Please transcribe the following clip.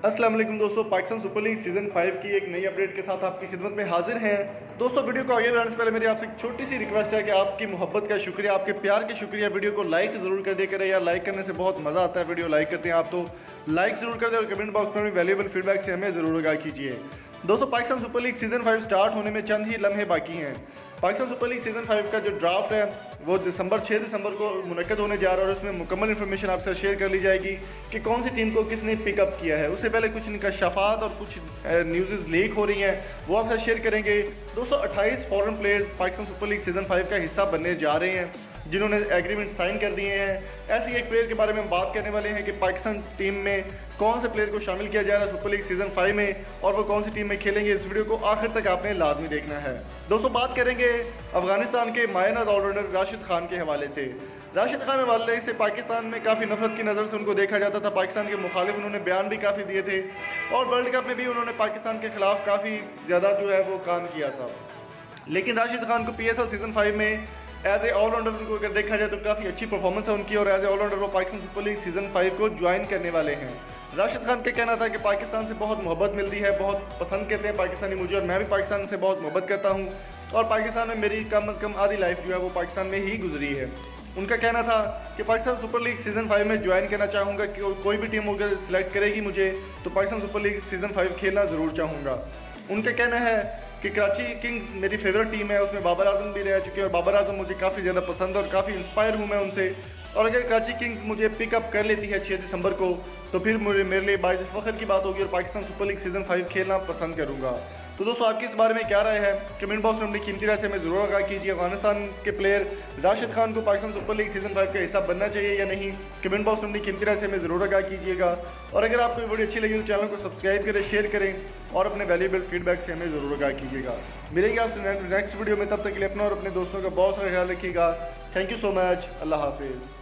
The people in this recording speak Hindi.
अस्सलाम वालेकुम दोस्तों, पाकिस्तान सुपर लीग सीज़न 5 की एक नई अपडेट के साथ आपकी खिदमत में हाजिर हैं। दोस्तों, वीडियो को आगे बढ़ाने से पहले मेरी आपसे एक छोटी सी रिक्वेस्ट है कि आपकी मोहब्बत का शुक्रिया, आपके प्यार के शुक्रिया। वीडियो को लाइक ज़रूर कर दिया करें यार, लाइक करने से बहुत मज़ा आता है। वीडियो लाइक करते हैं आप तो लाइक ज़रूर कर दें और कमेंट बॉक्स में भी वैल्यूएबल फीडबैक से हमें ज़रूर आगाह कीजिए। दोस्तों, Pakistan super league season 5 start होने में चंद ही लम्हे बाकी हैं। पाकिस्तान सुपर लीग सीज़न 5 का जो ड्राफ्ट है वो 6 दिसंबर को मुनक्कद होने जा रहा है और उसमें मुकम्मल इन्फॉर्मेशन आपसे शेयर कर ली जाएगी कि कौन सी टीम को किसने पिकअप किया है। उससे पहले कुछ निकाशाफात और कुछ न्यूज़ लीक हो रही हैं, वो आपसे शेयर करेंगे। दोस्तों, 28 foreign players Pakistan super league season 5 का हिस्सा बनने जा रहे हैं जिन्होंने एग्रीमेंट साइन कर दिए हैं। ऐसे एक प्लेयर के बारे में हम बात करने वाले हैं कि पाकिस्तान टीम में कौन से प्लेयर को शामिल किया जा रहा है सुपर लीग सीज़न 5 में और वो कौन सी टीम में खेलेंगे। इस वीडियो को आखिर तक आपने लाजमी देखना है। दोस्तों, बात करेंगे अफगानिस्तान के मायनाज ऑलराउंडर राशिद खान के हवाले से। राशिद खान के हवाले से पाकिस्तान में काफ़ी नफरत की नज़र से उनको देखा जाता था। पाकिस्तान के मुखालिफ उन्होंने बयान भी काफ़ी दिए थे और वर्ल्ड कप में भी उन्होंने पाकिस्तान के खिलाफ काफ़ी ज़्यादा जो है वो काम किया था। लेकिन राशिद खान को PSL सीज़न 5 में एज ए ऑलराउंडर उनको अगर देखा जाए तो काफ़ी अच्छी परफॉर्मेंस है उनकी और एज ए ऑलराउंडर वो पाकिस्तान सुपर लीग सीज़न 5 को ज्वाइन करने वाले हैं। राशिद खान का कहना था कि पाकिस्तान से बहुत मोहब्बत मिलती है, बहुत पसंद करते हैं पाकिस्तानी मुझे और मैं भी पाकिस्तान से बहुत मोहब्बत करता हूँ और पाकिस्तान में मेरी कम अज़ कम आधी लाइफ जो है वो पाकिस्तान में ही गुजरी है। उनका कहना था कि पाकिस्तान सुपर लीग सीज़न 5 में ज्वाइन करना चाहूँगा कि कोई भी टीम अगर सिलेक्ट करेगी मुझे तो पाकिस्तान सुपर लीग सीज़न 5 खेलना ज़रूर चाहूँगा। उनका कहना है कि कराची किंग्स मेरी फेवरेट टीम है, उसमें बाबर आजम भी रह चुके हैं और बाबर आजम मुझे काफ़ी ज़्यादा पसंद है और काफ़ी इंस्पायर हूँ मैं उनसे। और अगर कराची किंग्स मुझे पिकअप कर लेती है 6 दिसंबर को तो फिर मेरे लिए बाइस फ़ख्र की बात होगी और पाकिस्तान सुपर लीग सीज़न 5 खेलना पसंद करूँगा। तो दोस्तों, आपकी इस बारे में क्या राय है कमेंट बॉक्स में अपनी कीमती राय से हमें ज़रूर आगाह कीजिए। अफगानिस्तान के प्लेयर राशिद खान को पाकिस्तान सुपर लीग सीज़न 5 का हिस्सा बनना चाहिए या नहीं, कमेंट बॉक्स में अपनी कीमती राय से हमें ज़रूर आगाह कीजिएगा। और अगर आपको वीडियो अच्छी लगी तो चैनल को सब्सक्राइब करें, शेयर करें और अपने वैल्यूएबल फीडबैक से हमें ज़रूर आगाह कीजिएगा। मिलेंगे आपसे नेक्स्ट वीडियो में, तब तक के लिए अपना और अपने दोस्तों का बहुत सारा ख्याल रखिएगा। Thank you so much. अल्लाह हाफिज़।